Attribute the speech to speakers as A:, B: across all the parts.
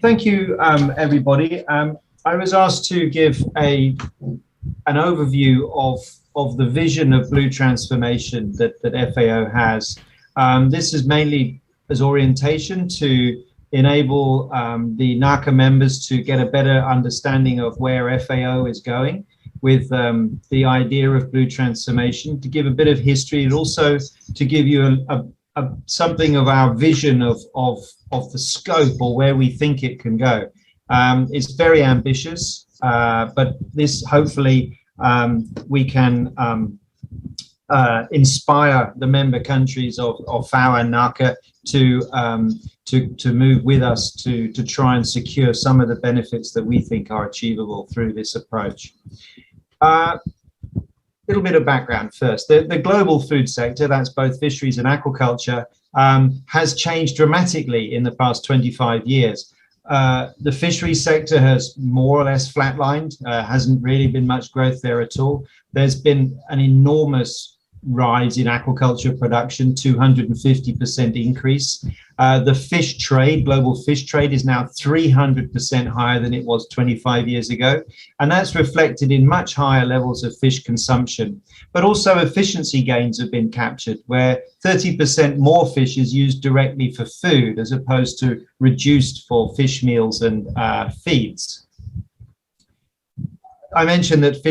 A: Thank you, everybody. I was asked to give an overview of the vision of blue transformation that FAO has. This is mainly as orientation to enable the NACA members to get a better understanding of where FAO is going with the idea of blue transformation, to give a bit of history, and also to give you something of our vision of the scope or where we think it can go. It's very ambitious, but this hopefully we can inspire the member countries of FAO and NACA to move with us to try and secure some of the benefits that we think are achievable through this approach. Little bit of background first. The global food sector, that's both fisheries and aquaculture, has changed dramatically in the past 25 years. The fisheries sector has more or less flatlined, hasn't really been much growth there at all. There's been an enormous rise in aquaculture production, 250% increase. The fish trade, global fish trade, is now 300% higher than it was 25 years ago. And that's reflected in much higher levels of fish consumption. But also efficiency gains have been captured, where 30% more fish is used directly for food as opposed to reduced for fish meals and feeds. I mentioned that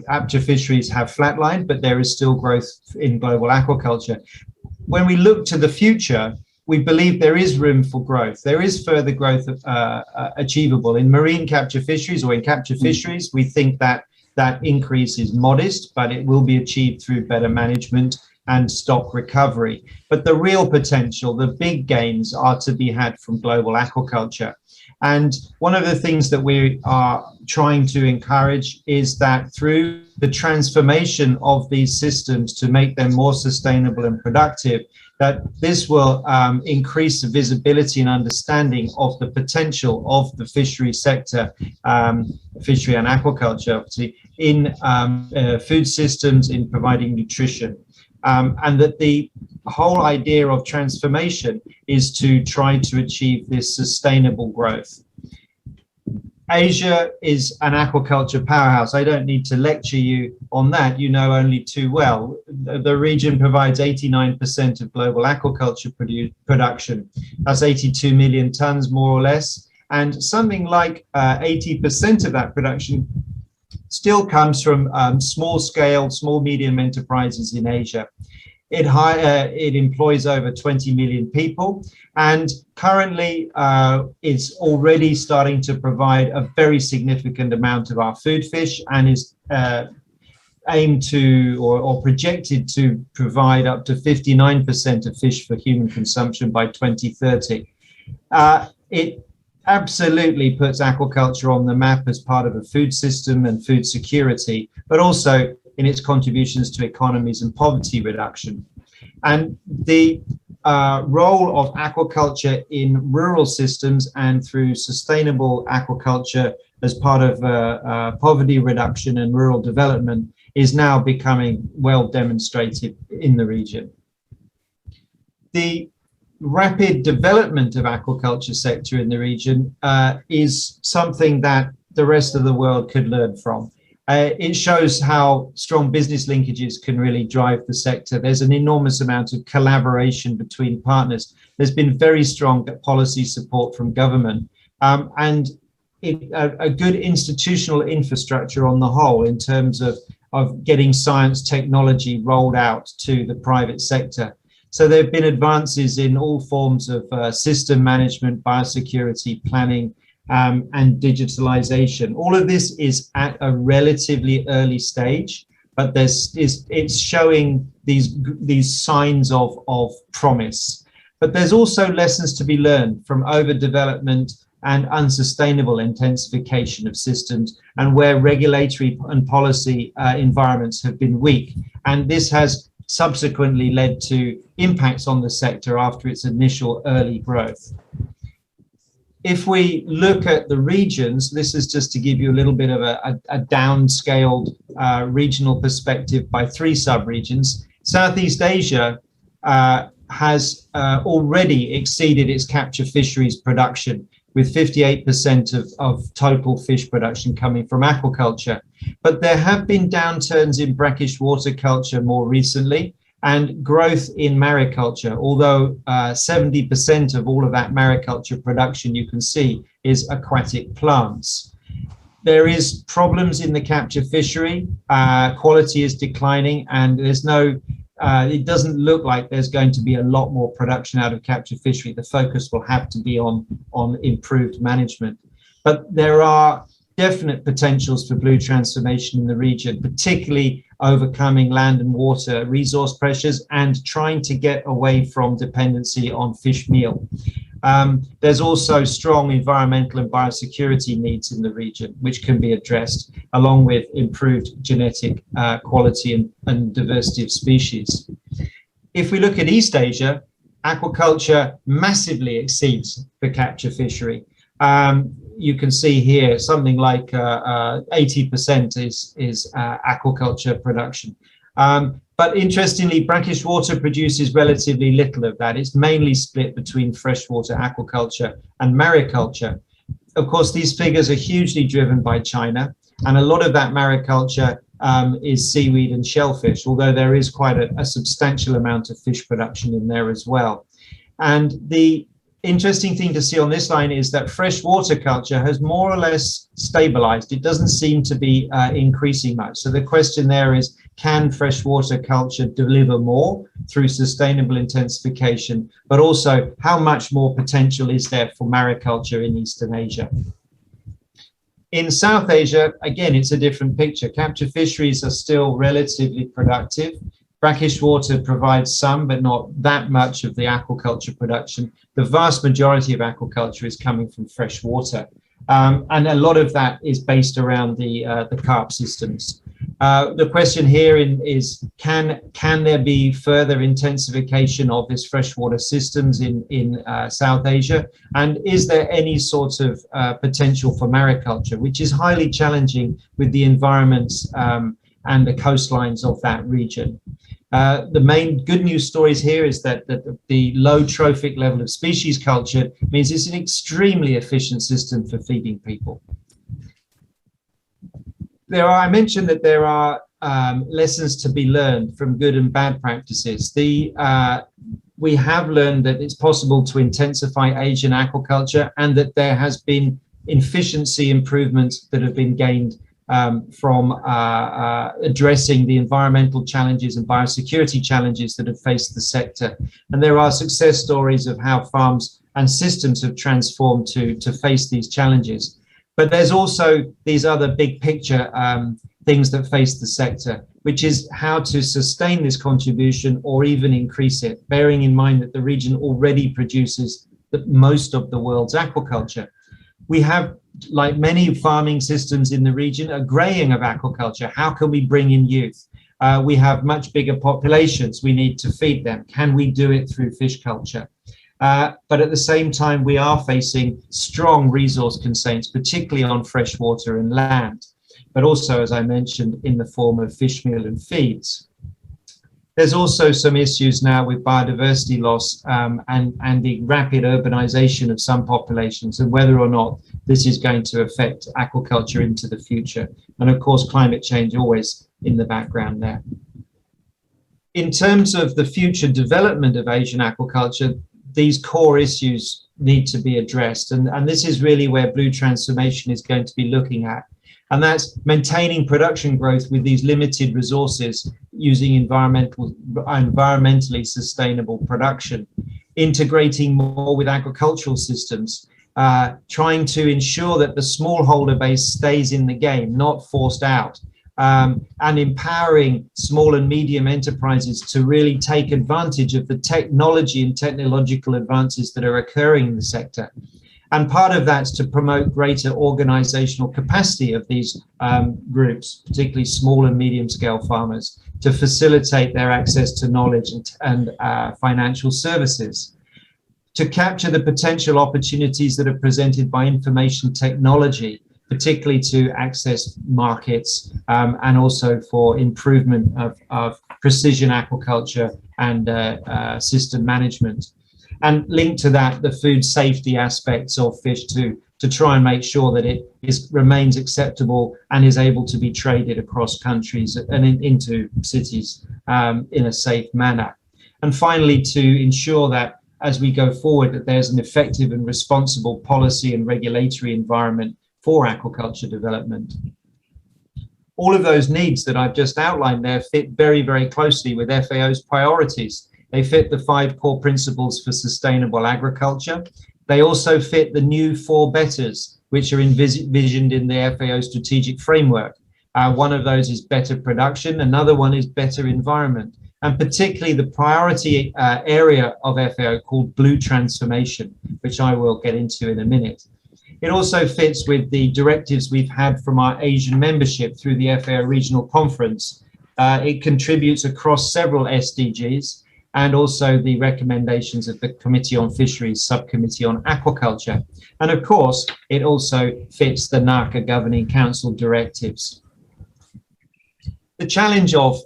A: capture fisheries have flatlined, but there is still growth in global aquaculture. When we look to the future, we believe there is room for growth. There is further growth achievable in marine capture fisheries, or in capture fisheries. We think that that increase is modest, but it will be achieved through better management and stock recovery. But the real potential, the big gains, are to be had from global aquaculture. And one of the things that we are trying to encourage is that through the transformation of these systems to make them more sustainable and productive, that this will increase the visibility and understanding of the potential of the fishery sector, fishery and aquaculture, obviously, in food systems, in providing nutrition. And that the whole idea of transformation is to try to achieve this sustainable growth. Asia is an aquaculture powerhouse. I don't need to lecture you on that. You know only too well. The region provides 89% of global aquaculture production. That's 82 million tons, more or less. And something like 80% of that production still comes from small-scale, small-medium enterprises in Asia. It employs over 20 million people, and currently it's already starting to provide a very significant amount of our food fish, and is aimed to or projected to provide up to 59% of fish for human consumption by 2030. It absolutely puts aquaculture on the map as part of a food system and food security, but also in its contributions to economies and poverty reduction. And the role of aquaculture in rural systems and through sustainable aquaculture as part of poverty reduction and rural development is now becoming well demonstrated in the region. The rapid development of aquaculture sector in the region is something that the rest of the world could learn from. It shows how strong business linkages can really drive the sector. There's an enormous amount of collaboration between partners. There's been very strong policy support from government, and a good institutional infrastructure on the whole in terms of getting science technology rolled out to the private sector. So there have been advances in all forms of system management, biosecurity, planning, and digitalization. All of this is at a relatively early stage, but it's showing these signs of promise. But there's also lessons to be learned from overdevelopment and unsustainable intensification of systems, and where regulatory and policy environments have been weak. And this has subsequently led to impacts on the sector after its initial early growth. If we look at the regions, this is just to give you a little bit of a downscaled regional perspective by 3 sub-regions. Southeast Asia has already exceeded its capture fisheries production. with 58% of total fish production coming from aquaculture. But there have been downturns in brackish water culture more recently, and growth in mariculture, although 70% of all of that mariculture production you can see is aquatic plants. There is problems in the capture fishery, quality is declining, and there's no, it doesn't look like there's going to be a lot more production out of capture fishery. The focus will have to be on improved management. But there are definite potentials for blue transformation in the region, particularly overcoming land and water resource pressures and trying to get away from dependency on fish meal. There's also strong environmental and biosecurity needs in the region, which can be addressed, along with improved genetic quality and diversity of species. If we look at East Asia, aquaculture massively exceeds the capture fishery. You can see here something like 80% is aquaculture production. But interestingly, brackish water produces relatively little of that. It's mainly split between freshwater aquaculture and mariculture. Of course, these figures are hugely driven by China, and a lot of that mariculture is seaweed and shellfish, although there is quite a substantial amount of fish production in there as well. And the interesting thing to see on this line is that freshwater culture has more or less stabilized. It doesn't seem to be increasing much. So the question there is, can freshwater culture deliver more through sustainable intensification, but also how much more potential is there for mariculture in Eastern Asia? In South Asia, again, it's a different picture. Capture fisheries are still relatively productive. Brackish water provides some, but not that much of the aquaculture production. The vast majority of aquaculture is coming from fresh water. And a lot of that is based around the carp systems. The question here is, can there be further intensification of this freshwater systems in South Asia? And is there any sort of potential for mariculture, which is highly challenging with the environments and the coastlines of that region? The main good news stories here is that the low trophic level of species culture means it's an extremely efficient system for feeding people. I mentioned that there are lessons to be learned from good and bad practices. We have learned that it's possible to intensify Asian aquaculture, and that there has been efficiency improvements that have been gained from addressing the environmental challenges and biosecurity challenges that have faced the sector. And there are success stories of how farms and systems have transformed to face these challenges. But there's also these other big picture things that face the sector, which is how to sustain this contribution or even increase it, bearing in mind that the region already produces most of the world's aquaculture. We have, like many farming systems in the region, a graying of aquaculture. How can we bring in youth? We have much bigger populations. We need to feed them. Can we do it through fish culture? But at the same time, we are facing strong resource constraints, particularly on freshwater and land, but also, as I mentioned, in the form of fish meal and feeds. There's also some issues now with biodiversity loss and the rapid urbanization of some populations, and whether or not this is going to affect aquaculture into the future. And of course, climate change always in the background there. In terms of the future development of Asian aquaculture, these core issues need to be addressed. And this is really where Blue Transformation is going to be looking at. And that's maintaining production growth with these limited resources using environmentally sustainable production, integrating more with agricultural systems, trying to ensure that the smallholder base stays in the game, not forced out, and empowering small and medium enterprises to really take advantage of the technology and technological advances that are occurring in the sector. And part of that's to promote greater organizational capacity of these groups, particularly small and medium scale farmers, to facilitate their access to knowledge and financial services, to capture the potential opportunities that are presented by information technology, particularly to access markets and also for improvement of precision aquaculture and system management. And linked to that, the food safety aspects of fish to try and make sure that it remains acceptable and is able to be traded across countries and into cities in a safe manner. And finally, to ensure that as we go forward, that there's an effective and responsible policy and regulatory environment for aquaculture development. All of those needs that I've just outlined there fit very, very closely with FAO's priorities. They fit the 5 core principles for sustainable agriculture. They also fit the new 4 betters, which are envisioned in the FAO strategic framework. One of those is better production, another one is better environment, and particularly the priority area of FAO called blue transformation, which I will get into in a minute. It also fits with the directives we've had from our Asian membership through the FAO Regional Conference. It contributes across several SDGs and also the recommendations of the Committee on Fisheries, Subcommittee on Aquaculture. And of course, it also fits the NACA Governing Council directives. The challenge of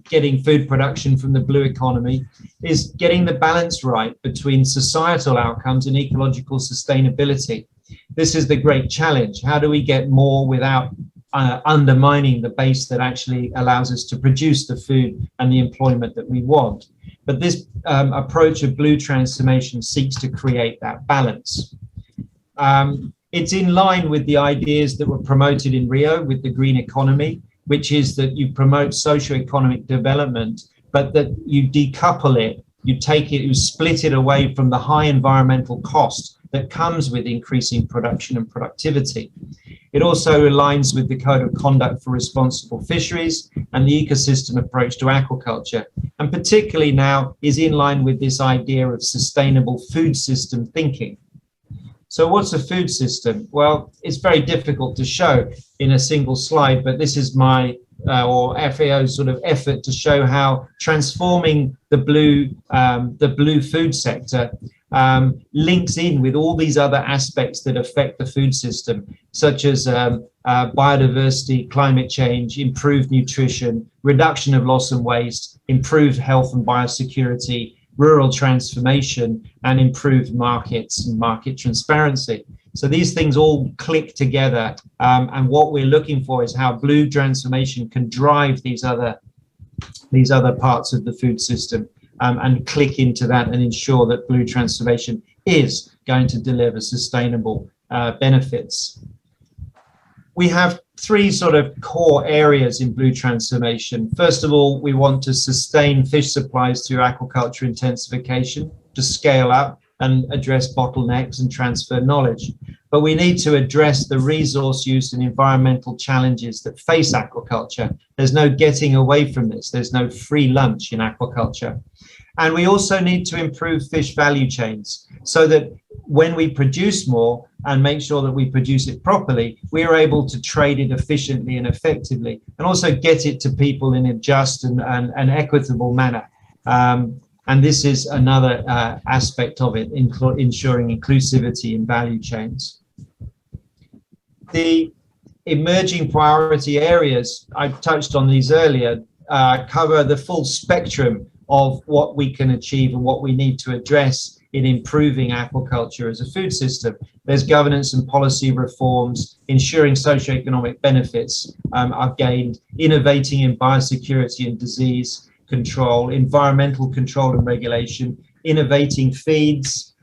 A: getting food production from the blue economy is getting the balance right between societal outcomes and ecological sustainability. This is the great challenge. How do we get more without undermining the base that actually allows us to produce the food and the employment that we want? But this approach of blue transformation seeks to create that balance. It's in line with the ideas that were promoted in Rio with the green economy, which is that you promote socio-economic development, but that you decouple it, you take it, you split it away from the high environmental cost that comes with increasing production and productivity. It also aligns with the Code of Conduct for Responsible Fisheries and the ecosystem approach to aquaculture, and particularly now is in line with this idea of sustainable food system thinking. So what's a food system? Well, it's very difficult to show in a single slide, but this is my or FAO's sort of effort to show how transforming the blue food sector links in with all these other aspects that affect the food system, such as biodiversity, climate change, improved nutrition, reduction of loss and waste, improved health and biosecurity, rural transformation, and improved markets and market transparency. So these things all click together, and what we're looking for is how blue transformation can drive these other parts of the food system and click into that and ensure that blue transformation is going to deliver sustainable benefits. We have 3 sort of core areas in blue transformation. First of all, we want to sustain fish supplies through aquaculture intensification, to scale up and address bottlenecks and transfer knowledge. But we need to address the resource use and environmental challenges that face aquaculture. There's no getting away from this. There's no free lunch in aquaculture. And we also need to improve fish value chains so that when we produce more and make sure that we produce it properly, we are able to trade it efficiently and effectively, and also get it to people in a just and equitable manner. And this is another aspect of it, ensuring inclusivity in value chains. The emerging priority areas, I touched on these earlier, cover the full spectrum of what we can achieve and what we need to address in improving aquaculture as a food system. There's governance and policy reforms, ensuring socio-economic benefits are gained, innovating in biosecurity and disease control, environmental control and regulation, innovating feeds,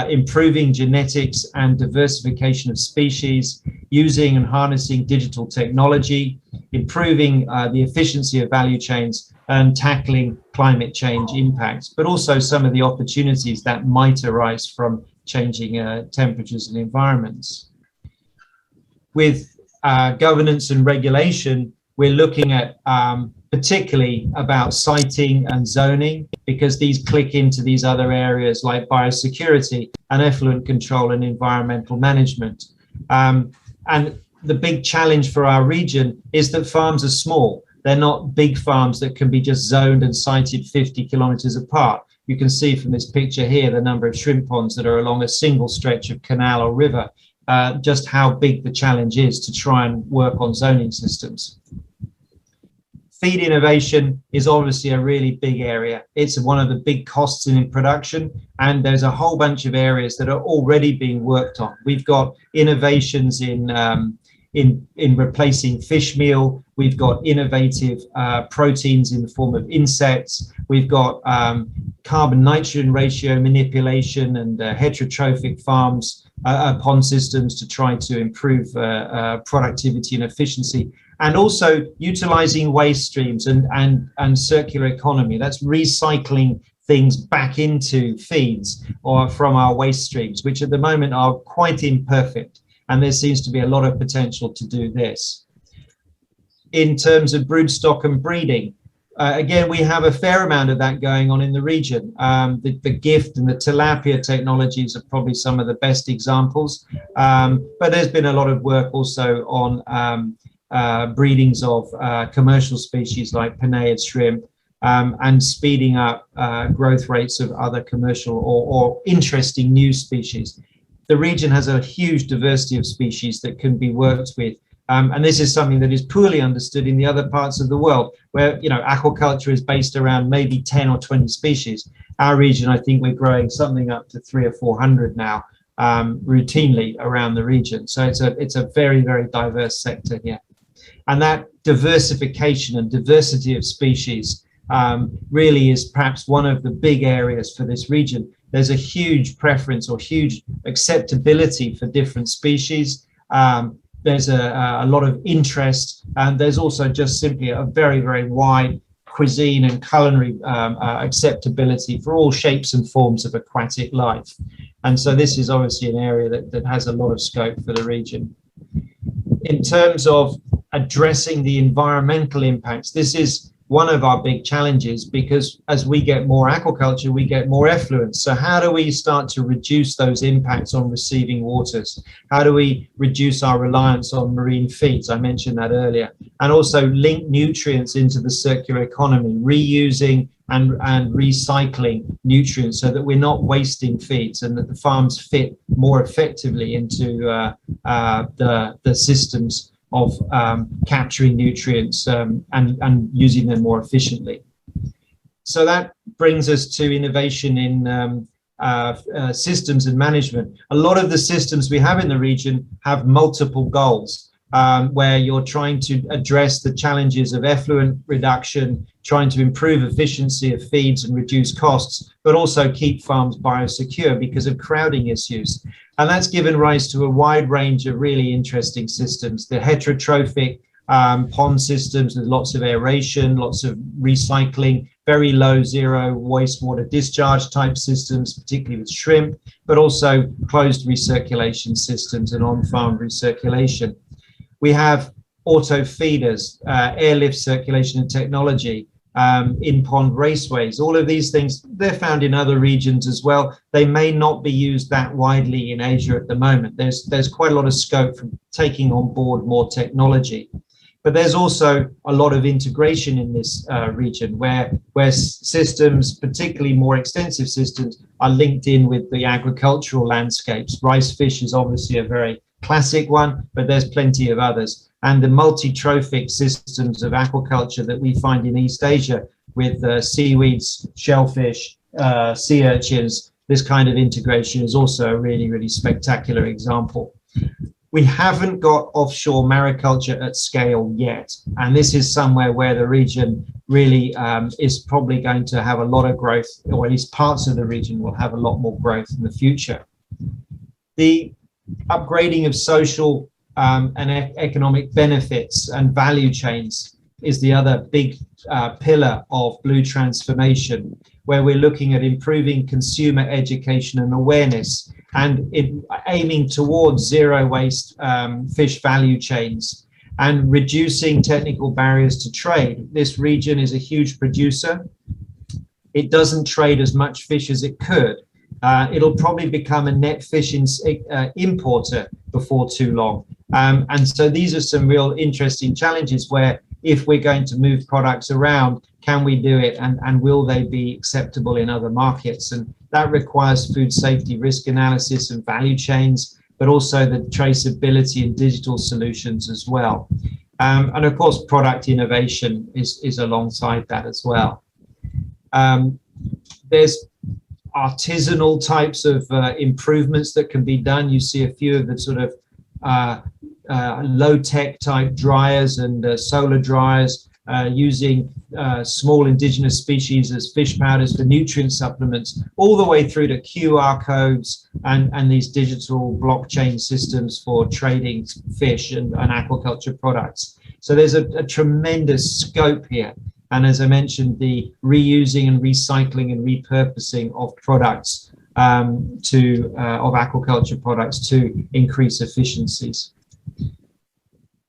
A: improving genetics and diversification of species, using and harnessing digital technology, improving the efficiency of value chains, and tackling climate change impacts, but also some of the opportunities that might arise from changing temperatures and environments. With governance and regulation, we're looking at particularly about siting and zoning, because these click into these other areas like biosecurity and effluent control and environmental management. And the big challenge for our region is that farms are small. They're not big farms that can be just zoned and sited 50 kilometers apart. You can see from this picture here the number of shrimp ponds that are along a single stretch of canal or river, just how big the challenge is to try and work on zoning systems. Feed innovation is obviously a really big area. It's one of the big costs in production, and there's a whole bunch of areas that are already being worked on. We've got innovations in replacing fish meal. We've got innovative proteins in the form of insects. We've got carbon nitrogen ratio manipulation and heterotrophic farms, pond systems to try to improve productivity and efficiency, and also utilizing waste streams and circular economy. That's recycling things back into feeds or from our waste streams, which at the moment are quite imperfect. And there seems to be a lot of potential to do this. In terms of broodstock and breeding, again, we have a fair amount of that going on in the region. The gift and the tilapia technologies are probably some of the best examples. But there's been a lot of work also on breedings of commercial species like Penaeid shrimp, and speeding up growth rates of other commercial or interesting new species. The region has a huge diversity of species that can be worked with. And this is something that is poorly understood in the other parts of the world, where, you know, aquaculture is based around maybe 10 or 20 species. Our region, I think we're growing something up to 300 or 400 now, routinely around the region. So it's a very, very diverse sector here. And that diversification and diversity of species really is perhaps one of the big areas for this region. There's a huge preference or huge acceptability for different species. There's a lot of interest, and there's also just simply a very, very wide cuisine and culinary acceptability for all shapes and forms of aquatic life. And so this is obviously an area that has a lot of scope for the region. In terms of addressing the environmental impacts, this is one of our big challenges, because as we get more aquaculture, we get more effluent. So how do we start to reduce those impacts on receiving waters? How do we reduce our reliance on marine feeds? I mentioned that earlier. And also link nutrients into the circular economy, reusing and recycling nutrients so that we're not wasting feeds, and that the farms fit more effectively into the systems of capturing nutrients and using them more efficiently. So that brings us to innovation in systems and management. A lot of the systems we have in the region have multiple goals, where you're trying to address the challenges of effluent reduction, trying to improve efficiency of feeds and reduce costs, but also keep farms biosecure because of crowding issues. And that's given rise to a wide range of really interesting systems. The heterotrophic pond systems with lots of aeration, lots of recycling, very low zero wastewater discharge type systems, particularly with shrimp, but also closed recirculation systems and on-farm recirculation. We have auto feeders, airlift circulation and technology, in-pond raceways. All of these things, they're found in other regions as well. They may not be used that widely in Asia at the moment. There's quite a lot of scope for taking on board more technology. But there's also a lot of integration in this region where systems, particularly more extensive systems, are linked in with the agricultural landscapes. Rice fish is obviously a very classic one, but there's plenty of others. And the multi-trophic systems of aquaculture that we find in East Asia with seaweeds, shellfish, sea urchins, this kind of integration is also a really, really spectacular example. We haven't got offshore mariculture at scale yet, and this is somewhere where the region really is probably going to have a lot of growth, or at least parts of the region will have a lot more growth in the future. The upgrading of social and economic benefits and value chains is the other big pillar of blue transformation, where we're looking at improving consumer education and awareness and aiming towards zero waste fish value chains and reducing technical barriers to trade. This region is a huge producer. It doesn't trade as much fish as it could. It'll probably become a net fish importer before too long. And so these are some real interesting challenges where if we're going to move products around, can we do it, and will they be acceptable in other markets? And that requires food safety risk analysis and value chains, but also the traceability and digital solutions as well. And of course, product innovation is alongside that as well. There's artisanal types of improvements that can be done. You see a few of the sort of low-tech type dryers and solar dryers using small indigenous species as fish powders for nutrient supplements, all the way through to QR codes and these digital blockchain systems for trading fish and aquaculture products. So there's a tremendous scope here. And as I mentioned, the reusing and recycling and repurposing of products of aquaculture products to increase efficiencies.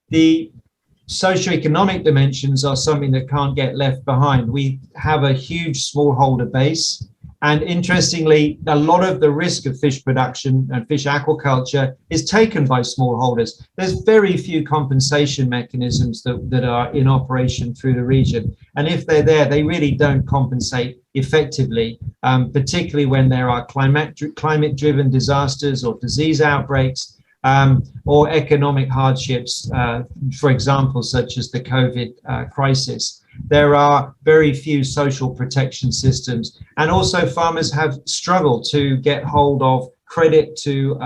A: The socio-economic dimensions are something that can't get left behind. We have a huge smallholder base, and interestingly, a lot of the risk of fish production and fish aquaculture is taken by smallholders. There's very few compensation mechanisms that are in operation through the region, and if they're there, they really don't compensate effectively, particularly when there are climate-driven disasters or disease outbreaks, or economic hardships, for example, such as the COVID crisis. There are very few social protection systems, and also farmers have struggled to get hold of credit to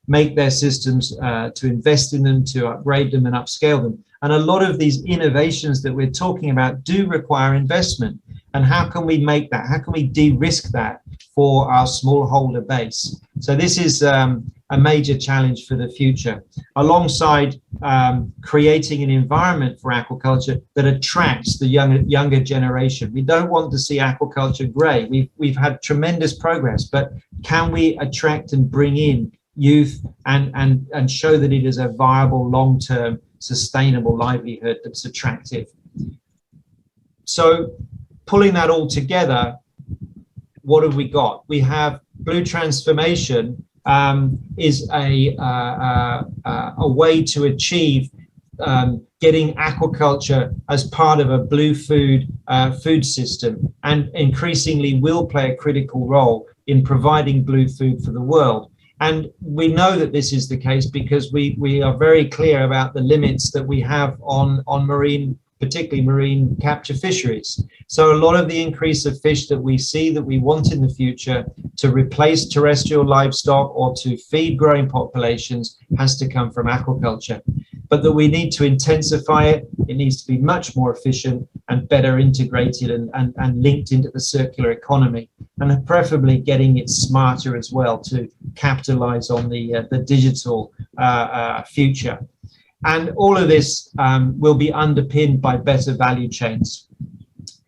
A: make their systems, to invest in them, to upgrade them and upscale them. And a lot of these innovations that we're talking about do require investment. And how can we make that? How can we de-risk that for our smallholder base? So this is a major challenge for the future, alongside creating an environment for aquaculture that attracts the younger generation. We don't want to see aquaculture grey. We've had tremendous progress, but can we attract and bring in youth and show that it is a viable, long-term, sustainable livelihood that's attractive? So pulling that all together, what have we got? We have blue transformation is a way to achieve getting aquaculture as part of a blue food system, and increasingly will play a critical role in providing blue food for the world. And we know that this is the case because we are very clear about the limits that we have on marine, particularly marine capture fisheries. So a lot of the increase of fish that we see that we want in the future to replace terrestrial livestock or to feed growing populations has to come from aquaculture. But that we need to intensify it, it needs to be much more efficient and better integrated and linked into the circular economy, and preferably getting it smarter as well to capitalize on the digital future. And all of this will be underpinned by better value chains,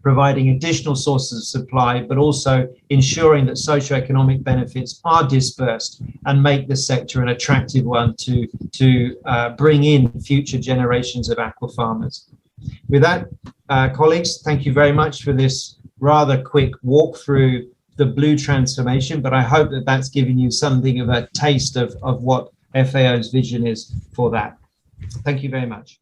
A: providing additional sources of supply, but also ensuring that socio-economic benefits are dispersed and make the sector an attractive one to bring in future generations of aqua farmers. With that, colleagues, thank you very much for this rather quick walk through the blue transformation, but I hope that that's given you something of a taste of what FAO's vision is for that. Thank you very much.